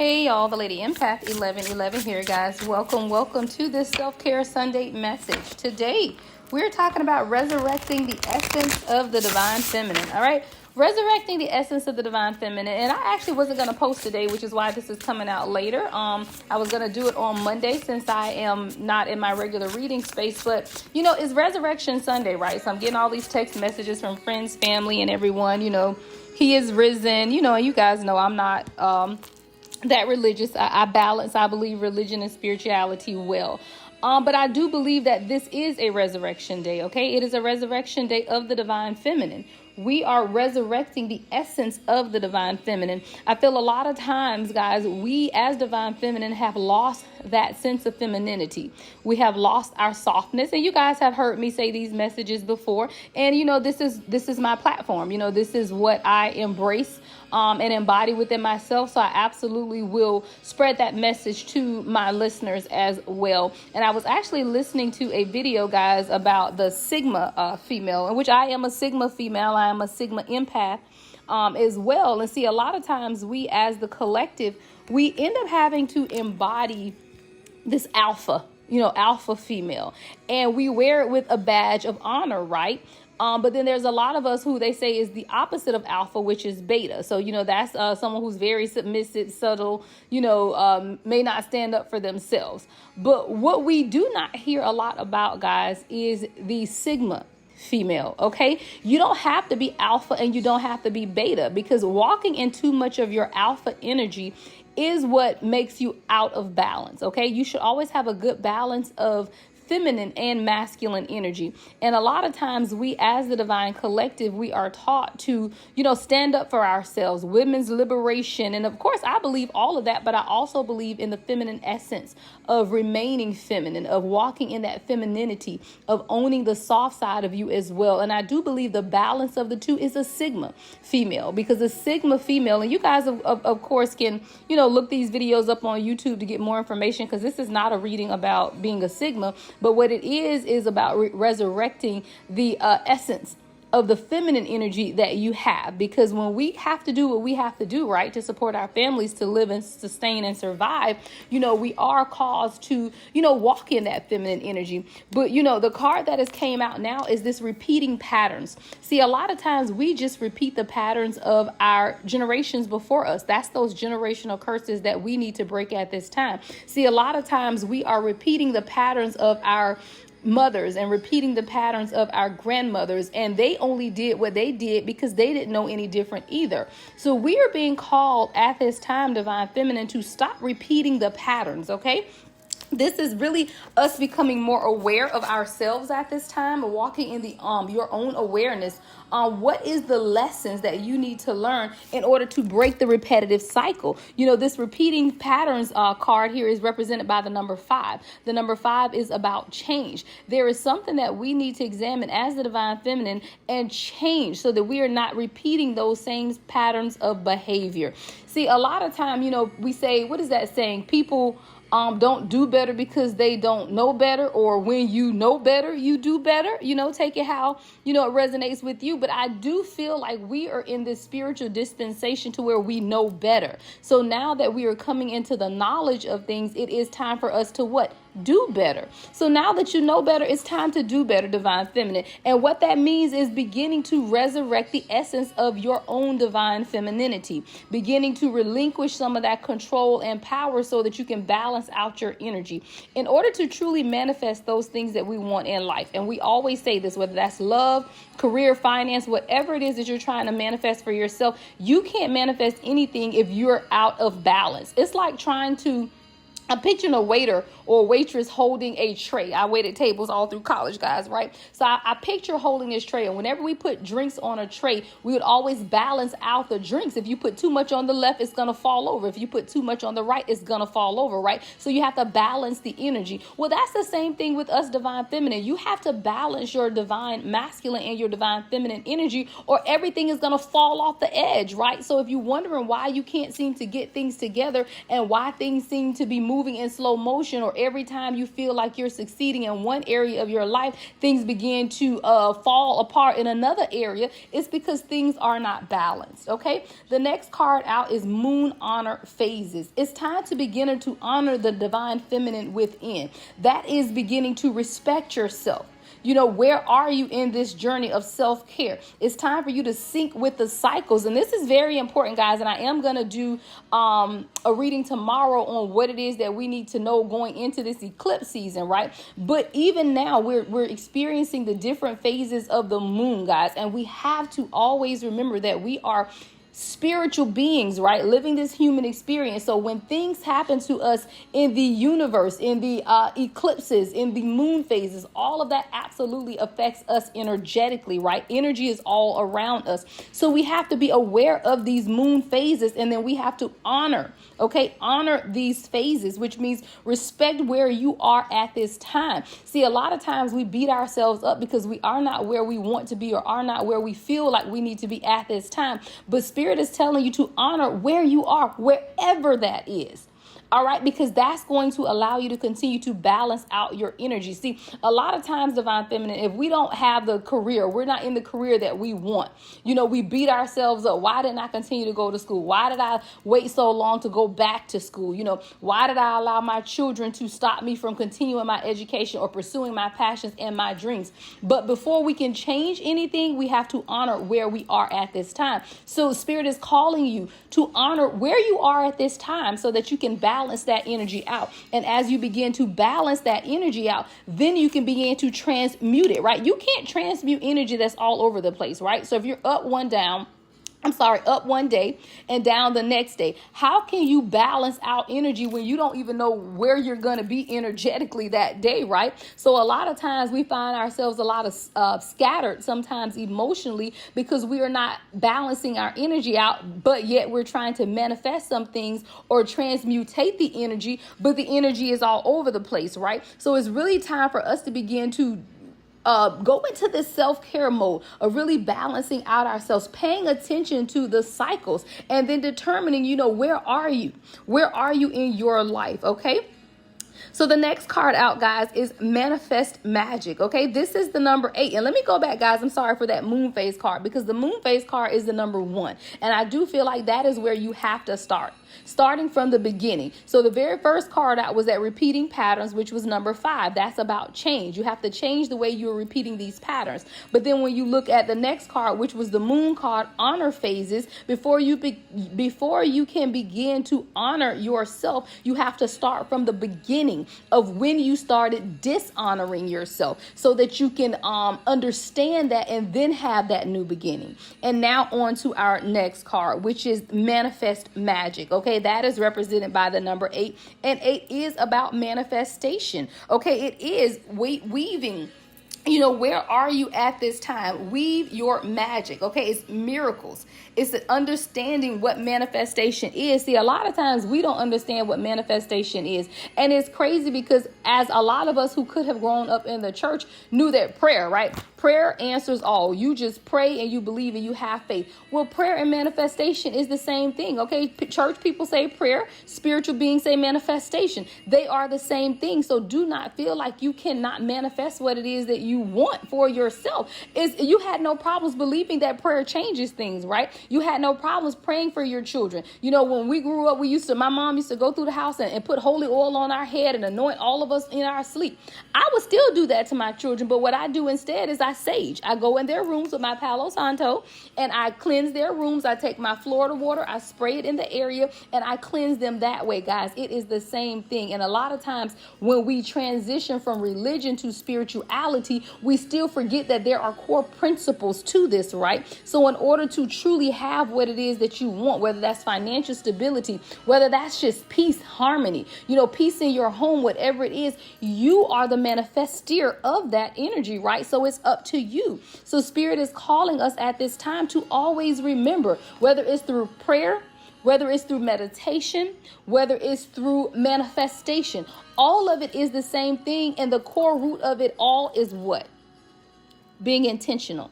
Hey y'all, the Lady Empath 1111 here, guys. Welcome to this Self-Care Sunday message. Today, we're talking about resurrecting the essence of the Divine Feminine, all right? Resurrecting the essence of the Divine Feminine. And I actually wasn't going to post today, which is why this is coming out later. I was going to do it on Monday since I am not in my regular reading space. But, it's Resurrection Sunday, right? So I'm getting all these text messages from friends, family, and everyone. He is risen, and you guys know I'm not that religious. I balance, I believe, religion and spirituality well. But I do believe that this is a resurrection day, okay? It is a resurrection day of the Divine Feminine. We are resurrecting the essence of the Divine Feminine. I feel a lot of times, guys, we as Divine Feminine have lost that sense of femininity. We have lost our softness. And you guys have heard me say these messages before. And, this is my platform. This is what I embrace and embody within myself. So I absolutely will spread that message to my listeners as well. And I was actually listening to a video, guys, about the Sigma female, in which I am a Sigma female. I am a Sigma empath as well. And see, a lot of times we as the collective, we end up having to embody this alpha female. And we wear it with a badge of honor, right? But then there's a lot of us who they say is the opposite of alpha, which is beta. So, that's someone who's very submissive, subtle, may not stand up for themselves. But what we do not hear a lot about, guys, is the Sigma female. Okay. You don't have to be alpha and you don't have to be beta, because walking in too much of your alpha energy is what makes you out of balance. Okay. You should always have a good balance of feminine and masculine energy. And a lot of times we as the divine collective, we are taught to, stand up for ourselves, women's liberation. And of course, I believe all of that, but I also believe in the feminine essence of remaining feminine, of walking in that femininity, of owning the soft side of you as well. And I do believe the balance of the two is a Sigma female, because a Sigma female, and you guys of course can, look these videos up on YouTube to get more information, because this is not a reading about being a Sigma. But what it is about resurrecting the essence of the feminine energy that you have. Because when we have to do what we have to do, right, to support our families, to live and sustain and survive, we are caused to, walk in that feminine energy. But, the card that has came out now is this repeating patterns. See, a lot of times we just repeat the patterns of our generations before us. That's those generational curses that we need to break at this time. See, a lot of times we are repeating the patterns of our mothers and repeating the patterns of our grandmothers, and they only did what they did because they didn't know any different either. So we are being called at this time, Divine Feminine, to stop repeating the patterns. Okay. This is really us becoming more aware of ourselves at this time, walking in the your own awareness on what is the lessons that you need to learn in order to break the repetitive cycle. This repeating patterns card here is represented by the number 5. The number 5 is about change. There is something that we need to examine as the Divine Feminine and change so that we are not repeating those same patterns of behavior. See, a lot of time, we say, what is that saying? People don't do better because they don't know better, or when you know better, you do better. Take it how, it resonates with you. But I do feel like we are in this spiritual dispensation to where we know better. So now that we are coming into the knowledge of things, it is time for us to what? Do better. So now that you know better, it's time to do better, Divine Feminine. And what that means is beginning to resurrect the essence of your own divine femininity, beginning to relinquish some of that control and power so that you can balance out your energy in order to truly manifest those things that we want in life. And we always say this, whether that's love, career, finance, whatever it is that you're trying to manifest for yourself, you can't manifest anything if you're out of balance. It's like trying to I'm picturing a waiter or a waitress holding a tray. I waited tables all through college, guys, right? So I picture holding this tray. And whenever we put drinks on a tray, we would always balance out the drinks. If you put too much on the left, it's going to fall over. If you put too much on the right, it's going to fall over, right? So you have to balance the energy. Well, that's the same thing with us, Divine Feminine. You have to balance your divine masculine and your divine feminine energy, or everything is going to fall off the edge, right? So if you're wondering why you can't seem to get things together and why things seem to be moving moving in slow motion, or every time you feel like you're succeeding in one area of your life, things begin to fall apart in another area, it's because things are not balanced. Okay. The next card out is moon honor phases. It's time to begin to honor the divine feminine within. That is beginning to respect yourself. Where are you in this journey of self-care? It's time for you to sync with the cycles. And this is very important, guys. And I am going to do a reading tomorrow on what it is that we need to know going into this eclipse season, right? But even now, we're experiencing the different phases of the moon, guys. And we have to always remember that we are spiritual beings, right? Living this human experience. So when things happen to us in the universe, in the eclipses, in the moon phases, all of that absolutely affects us energetically, right? Energy is all around us. So we have to be aware of these moon phases, and then we have to honor these phases, which means respect where you are at this time. See, a lot of times we beat ourselves up because we are not where we want to be, or are not where we feel like we need to be at this time. But Spirit is telling you to honor where you are, wherever that is. All right, because that's going to allow you to continue to balance out your energy. See, a lot of times, divine feminine, if we don't have the career, we're not in the career that we want. We beat ourselves up. Why didn't I continue to go to school? Why did I wait so long to go back to school? Why did I allow my children to stop me from continuing my education or pursuing my passions and my dreams? But before we can change anything, we have to honor where we are at this time. So Spirit is calling you to honor where you are at this time so that you can balance that energy out. And as you begin to balance that energy out, then you can begin to transmute it, right? You can't transmute energy that's all over the place, right? So if you're up one day and down the next day, how can you balance out energy when you don't even know where you're going to be energetically that day, right? So a lot of times we find ourselves a lot of scattered, sometimes emotionally, because we are not balancing our energy out, but yet we're trying to manifest some things or transmutate the energy, but the energy is all over the place, right? So it's really time for us to begin to go into this self-care mode of really balancing out ourselves, paying attention to the cycles, and then determining, where are you? Where are you in your life? Okay. So the next card out, guys, is Manifest Magic. Okay, this is the number 8. And let me go back, guys. I'm sorry for that moon phase card, because the moon phase card is the number 1. And I do feel like that is where you have to start. Starting from the beginning. So the very first card out was that repeating patterns, which was number 5. That's about change. You have to change the way you're repeating these patterns. But then when you look at the next card, which was the moon card, honor phases, before you can begin to honor yourself, you have to start from the beginning of when you started dishonoring yourself, so that you can understand that and then have that new beginning. And now on to our next card, which is Manifest Magic. Okay, that is represented by the number 8, and 8 is about manifestation. Okay, it is weaving. Where are you at this time? Weave your magic. Okay, it's miracles. It's understanding what manifestation is. See, a lot of times we don't understand what manifestation is. And it's crazy because as a lot of us who could have grown up in the church knew that prayer, right? Prayer answers all. You just pray and you believe and you have faith. Well, prayer and manifestation is the same thing. Okay, church people say prayer. Spiritual beings say manifestation. They are the same thing. So do not feel like you cannot manifest what it is that you want for yourself. You had no problems believing that prayer changes things, right? You had no problems praying for your children. When we grew up, my mom used to go through the house and put holy oil on our head and anoint all of us in our sleep. I would still do that to my children, but what I do instead is I sage. I go in their rooms with my Palo Santo and I cleanse their rooms. I take my Florida water, I spray it in the area, and I cleanse them that way, guys. It is the same thing. And a lot of times when we transition from religion to spirituality, we still forget that there are core principles to this, right? So in order to truly have what it is that you want, whether that's financial stability, whether that's just peace, harmony, peace in your home, whatever it is, you are the manifester of that energy, right? So it's up to you. So Spirit is calling us at this time to always remember, whether it's through prayer, whether it's through meditation, whether it's through manifestation, all of it is the same thing. And the core root of it all is what? Being intentional.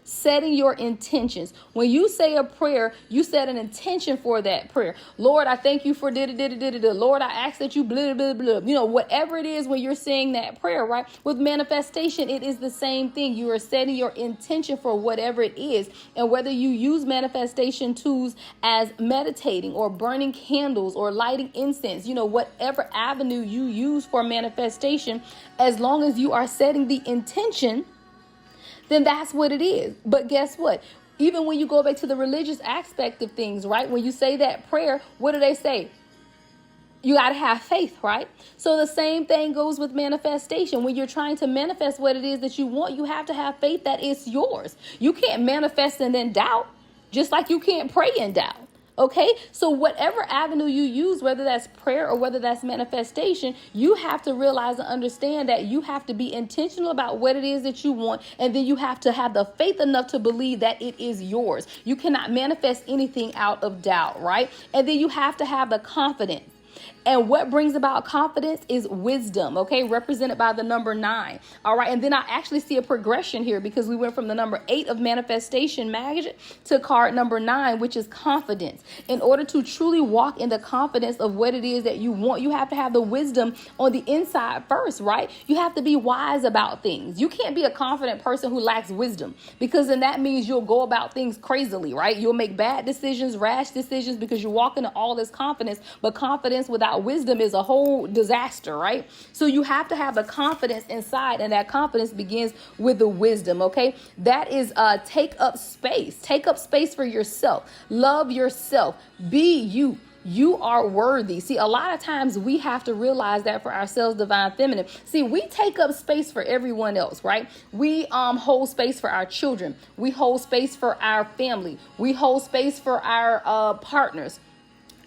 Setting your intentions. When you say a prayer, you set an intention for that prayer. Lord, I thank you for Lord, I ask that you blah, blah, blah. You know, whatever it is when you're saying that prayer, right? With manifestation, it is the same thing. You are setting your intention for whatever it is. And whether you use manifestation tools as meditating or burning candles or lighting incense, you know, whatever avenue you use for manifestation, as long as you are setting the intention, then that's what it is. But guess what? Even when you go back to the religious aspect of things, right? When you say that prayer, what do they say? You got to have faith, right? So the same thing goes with manifestation. When you're trying to manifest what it is that you want, you have to have faith that it's yours. You can't manifest and then doubt, just like you can't pray and doubt. Okay, so whatever avenue you use, whether that's prayer or whether that's manifestation, you have to realize and understand that you have to be intentional about what it is that you want. And then you have to have the faith enough to believe that it is yours. You cannot manifest anything out of doubt, right? And then you have to have the confidence. And what brings about confidence is wisdom, okay, represented by the number 9. All right. And then I actually see a progression here because we went from the number 8 of manifestation magic to card number 9, which is confidence. In order to truly walk in the confidence of what it is that you want, you have to have the wisdom on the inside first, right? You have to be wise about things. You can't be a confident person who lacks wisdom, because then that means you'll go about things crazily, right? You'll make bad decisions, rash decisions, because you're walking in all this confidence. But confidence without wisdom is a whole disaster, right? So you have to have the confidence inside, and that confidence begins with the wisdom, okay? That is take up space. Take up space for yourself. Love yourself. Be you. You are worthy. See, a lot of times we have to realize that for ourselves, divine feminine. See, we take up space for everyone else, right? We hold space for our children. We hold space for our family. We hold space for our partners,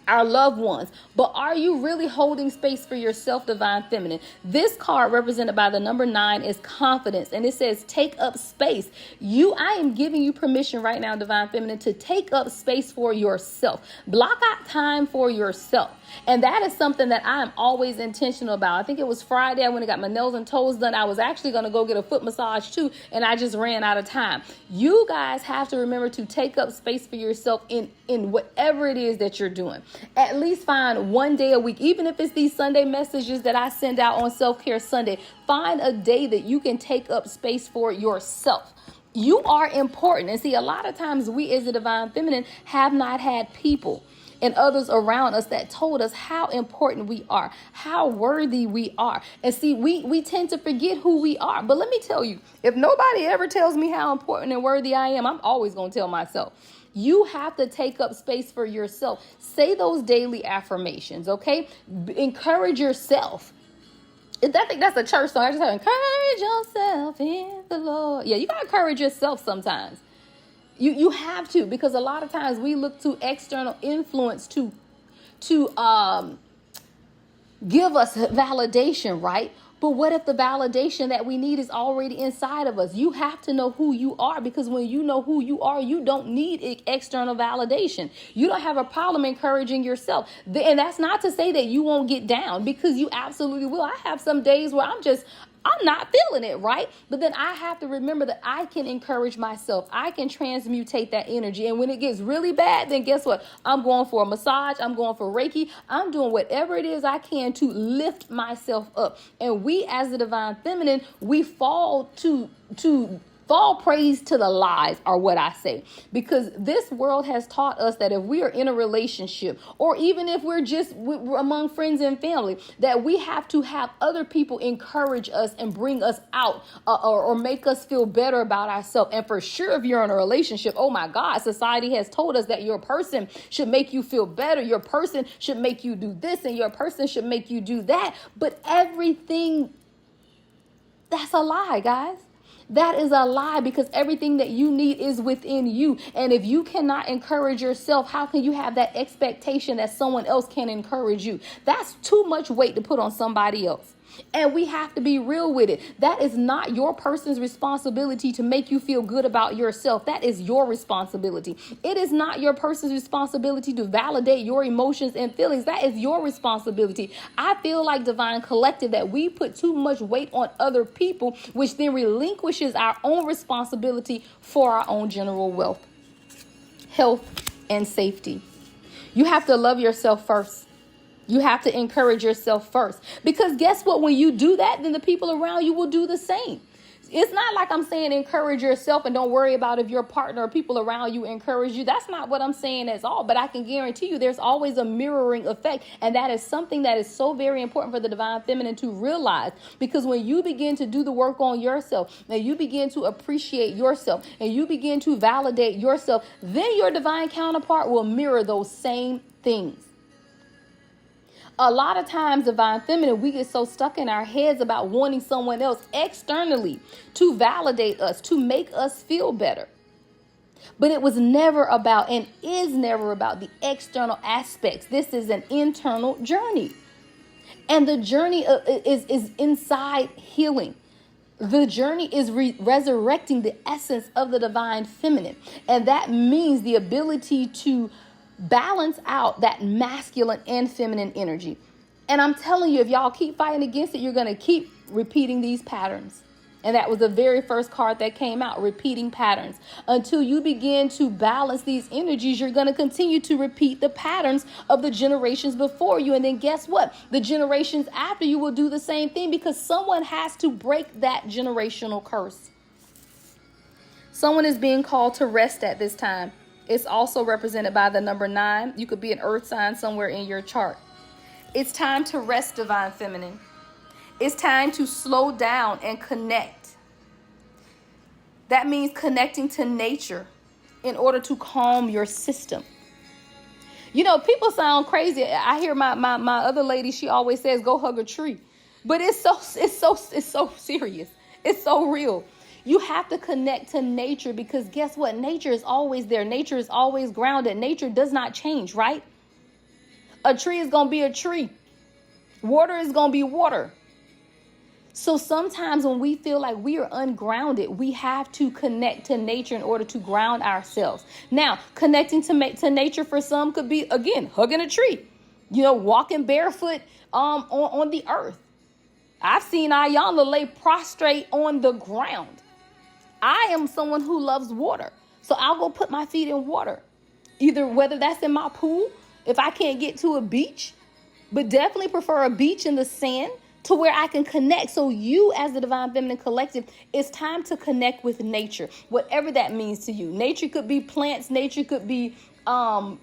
our loved ones. But are you really holding space for yourself, divine feminine? This card represented by the number 9 is confidence. And it says, take up space. I am giving you permission right now, divine feminine, to take up space for yourself. Block out time for yourself. And that is something that I am always intentional about. I think it was Friday. I went and got my nails and toes done. I was actually going to go get a foot massage too, and I just ran out of time. You guys have to remember to take up space for yourself in whatever it is that you're doing. At least find one day a week, even if it's these Sunday messages that I send out on Self-Care Sunday. Find a day that you can take up space for yourself. You are important. And see, a lot of times we as a divine feminine have not had people and others around us that told us how important we are, how worthy we are. And see, we tend to forget who we are. But let me tell you, if nobody ever tells me how important and worthy I am, I'm always going to tell myself. You have to take up space for yourself. Say those daily affirmations, okay? Encourage yourself. I think that's a church song. I just have encourage yourself in the Lord. Yeah, you got to encourage yourself sometimes. You have to, because a lot of times we look to external influence to give us validation, right? But what if the validation that we need is already inside of us? You have to know who you are, because when you know who you are, you don't need external validation. You don't have a problem encouraging yourself. And that's not to say that you won't get down, because you absolutely will. I have some days where I'm not feeling it, right? But then I have to remember that I can encourage myself. I can transmutate that energy. And when it gets really bad, then guess what? I'm going for a massage. I'm going for Reiki. I'm doing whatever it is I can to lift myself up. And we as the divine feminine, we fall praise to the lies, are what I say, because this world has taught us that if we are in a relationship, or even if we're among friends and family, that we have to have other people encourage us and bring us out or make us feel better about ourselves. And for sure, if you're in a relationship, oh my God, society has told us that your person should make you feel better. Your person should make you do this, and your person should make you do that. But everything, that's a lie, guys. That is a lie, because everything that you need is within you. And if you cannot encourage yourself, how can you have that expectation that someone else can encourage you? That's too much weight to put on somebody else. And we have to be real with it. That is not your person's responsibility to make you feel good about yourself. That is your responsibility. It is not your person's responsibility to validate your emotions and feelings. That is your responsibility. I feel like Divine Collective that we put too much weight on other people, which then relinquishes our own responsibility for our own general wealth, health, and safety. You have to love yourself first. You have to encourage yourself first, because guess what? When you do that, then the people around you will do the same. It's not like I'm saying encourage yourself and don't worry about if your partner or people around you encourage you. That's not what I'm saying at all. But I can guarantee you there's always a mirroring effect. And that is something that is so very important for the Divine Feminine to realize. Because when you begin to do the work on yourself, and you begin to appreciate yourself, and you begin to validate yourself, then your divine counterpart will mirror those same things. A lot of times, Divine Feminine, we get so stuck in our heads about wanting someone else externally to validate us, to make us feel better. But it was never about, and is never about, the external aspects. This is an internal journey. And the journey is inside healing. The journey is resurrecting the essence of the Divine Feminine. And that means the ability to balance out that masculine and feminine energy. And I'm telling you, if y'all keep fighting against it, you're going to keep repeating these patterns. And that was the very first card that came out, repeating patterns. Until you begin to balance these energies, you're going to continue to repeat the patterns of the generations before you. And then guess what? The generations after you will do the same thing, because someone has to break that generational curse. Someone is being called to rest at this time. It's also represented by the number 9. You could be an earth sign somewhere in your chart. It's time to rest, Divine Feminine. It's time to slow down and connect. That means connecting to nature in order to calm your system. You know, people sound crazy. I hear my other lady, she always says, go hug a tree. But it's so serious. It's so real. You have to connect to nature, because guess what? Nature is always there. Nature is always grounded. Nature does not change, right? A tree is going to be a tree. Water is going to be water. So sometimes when we feel like we are ungrounded, we have to connect to nature in order to ground ourselves. Now, connecting to nature for some could be, again, hugging a tree, walking barefoot on the earth. I've seen Ayana lay prostrate on the ground. I am someone who loves water, so I'll go put my feet in water, either whether that's in my pool, if I can't get to a beach, but definitely prefer a beach in the sand to where I can connect. So you, as the Divine Feminine Collective, it's time to connect with nature, whatever that means to you. Nature could be plants, nature could be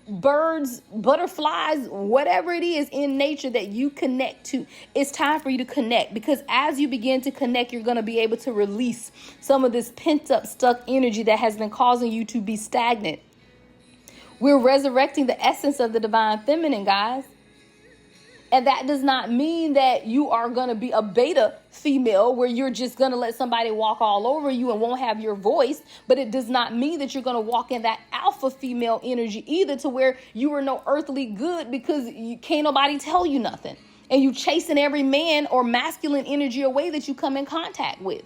birds, butterflies, whatever it is in nature that you connect to. It's time for you to connect, because as you begin to connect, you're going to be able to release some of this pent up, stuck energy that has been causing you to be stagnant. We're resurrecting the essence of the Divine Feminine, guys. And that does not mean that you are going to be a beta female where you're just going to let somebody walk all over you and won't have your voice. But it does not mean that you're going to walk in that alpha female energy either, to where you are no earthly good because you can't nobody tell you nothing. And you chasing every man or masculine energy away that you come in contact with.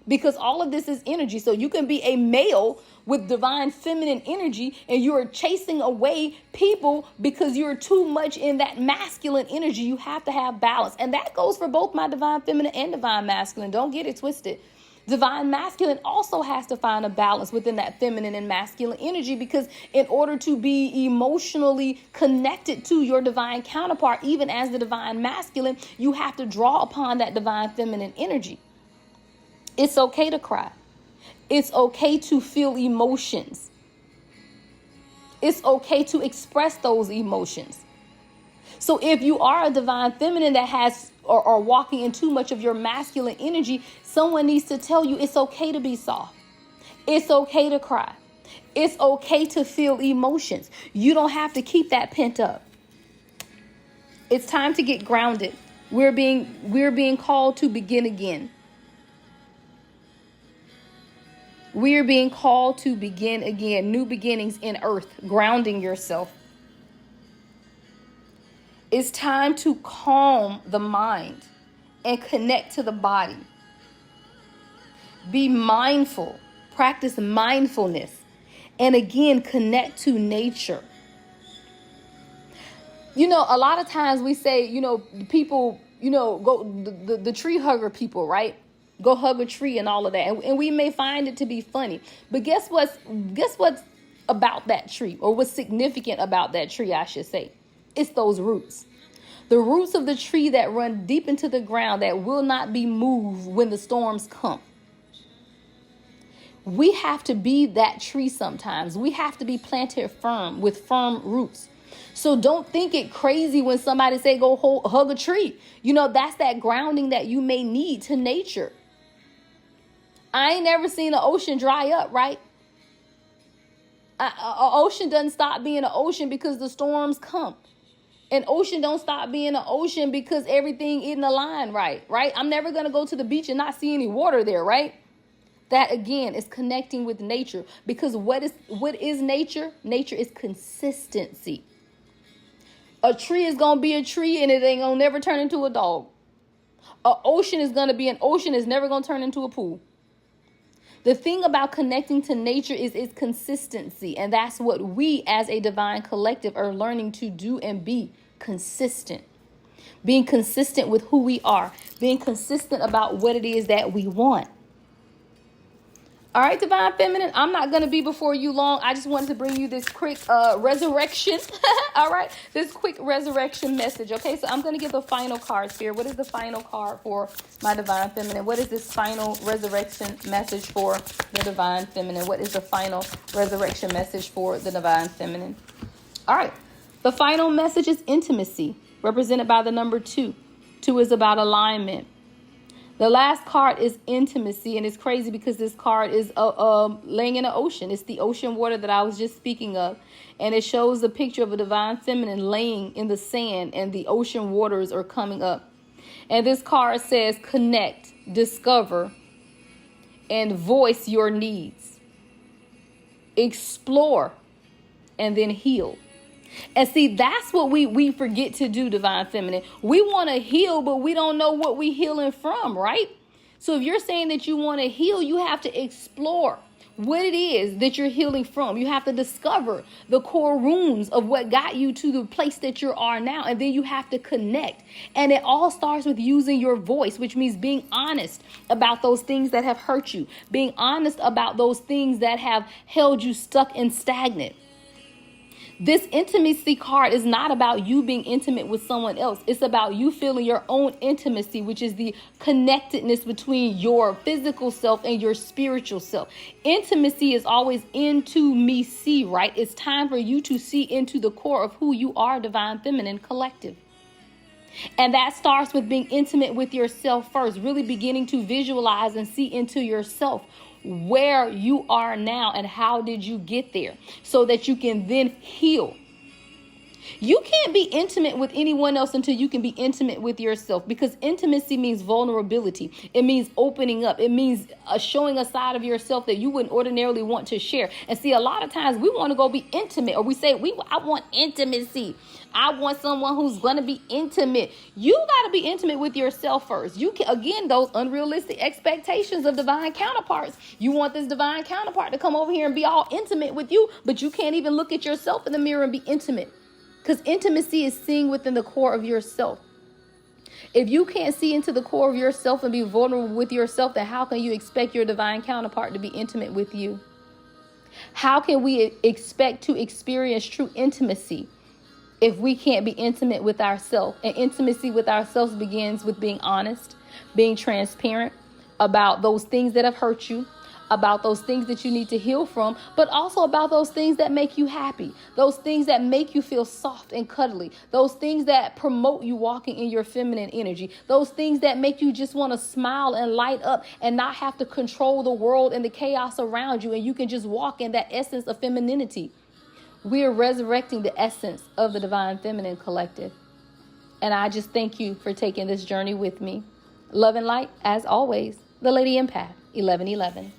Because all of this is energy. So you can be a male with divine feminine energy and you are chasing away people because you're too much in that masculine energy. You have to have balance. And that goes for both my divine feminine and divine masculine. Don't get it twisted. Divine masculine also has to find a balance within that feminine and masculine energy, because in order to be emotionally connected to your divine counterpart, even as the divine masculine, you have to draw upon that divine feminine energy. It's okay to cry. It's okay to feel emotions. It's okay to express those emotions. So if you are a divine feminine that has or walking in too much of your masculine energy, someone needs to tell you it's okay to be soft. It's okay to cry. It's okay to feel emotions. You don't have to keep that pent up. It's time to get grounded. We're being called to begin again. We are being called to begin again, new beginnings in earth, grounding yourself. It's time to calm the mind and connect to the body. Be mindful. Practice mindfulness. And again, connect to nature. You know, a lot of times we say, you know, people, you know, go the tree hugger people, right? Go hug a tree and all of that. And we may find it to be funny. But guess what's about that tree, or what's significant about that tree, I should say? It's those roots. The roots of the tree that run deep into the ground that will not be moved when the storms come. We have to be that tree sometimes. We have to be planted firm with firm roots. So don't think it crazy when somebody say go hug a tree. You know, that's that grounding that you may need to nature. I ain't never seen an ocean dry up, right? An ocean doesn't stop being an ocean because the storms come. An ocean don't stop being an ocean because everything isn't aligned right? I'm never going to go to the beach and not see any water there, right? That, again, is connecting with nature. Because what is nature? Nature is consistency. A tree is going to be a tree and it ain't going to never turn into a dog. An ocean is going to be an ocean. It's never going to turn into a pool. The thing about connecting to nature is its consistency. And that's what we as a divine collective are learning to do and be consistent. Being consistent with who we are. Being consistent about what it is that we want. All right, Divine Feminine, I'm not going to be before you long. I just wanted to bring you this quick resurrection. All right, this quick resurrection message. Okay, so I'm going to give the final cards here. What is the final card for my Divine Feminine? What is this final resurrection message for the Divine Feminine? What is the final resurrection message for the Divine Feminine? All right, the final message is intimacy, represented by the number 2. 2 is about alignment. The last card is intimacy, and it's crazy because this card is laying in the ocean. It's the ocean water that I was just speaking of, and it shows a picture of a divine feminine laying in the sand, and the ocean waters are coming up. And this card says connect, discover, and voice your needs. Explore, and then heal. And see, that's what we forget to do, Divine Feminine. We want to heal, but we don't know what we're healing from, right? So if you're saying that you want to heal, you have to explore what it is that you're healing from. You have to discover the core wounds of what got you to the place that you are now. And then you have to connect. And it all starts with using your voice, which means being honest about those things that have hurt you. Being honest about those things that have held you stuck and stagnant. This intimacy card is not about you being intimate with someone else. It's about you feeling your own intimacy, which is the connectedness between your physical self and your spiritual self. Intimacy is always into me see, right? It's time for you to see into the core of who you are, Divine Feminine Collective. And that starts with being intimate with yourself first, really beginning to visualize and see into yourself where you are now and how did you get there so that you can then heal. You can't be intimate with anyone else until you can be intimate with yourself, because intimacy means vulnerability. It means opening up. It means showing a side of yourself that you wouldn't ordinarily want to share. And see, a lot of times we want to go be intimate, or we say, I want intimacy. I want someone who's going to be intimate. You got to be intimate with yourself first. You can, again, those unrealistic expectations of divine counterparts. You want this divine counterpart to come over here and be all intimate with you, but you can't even look at yourself in the mirror and be intimate. Because intimacy is seeing within the core of yourself. If you can't see into the core of yourself and be vulnerable with yourself, then how can you expect your divine counterpart to be intimate with you? How can we expect to experience true intimacy if we can't be intimate with ourselves? And intimacy with ourselves begins with being honest, being transparent about those things that have hurt you, about those things that you need to heal from, but also about those things that make you happy, those things that make you feel soft and cuddly, those things that promote you walking in your feminine energy, those things that make you just want to smile and light up and not have to control the world and the chaos around you, and you can just walk in that essence of femininity. We are resurrecting the essence of the Divine Feminine Collective. And I just thank you for taking this journey with me. Love and light, as always, the Lady Empath, 1111.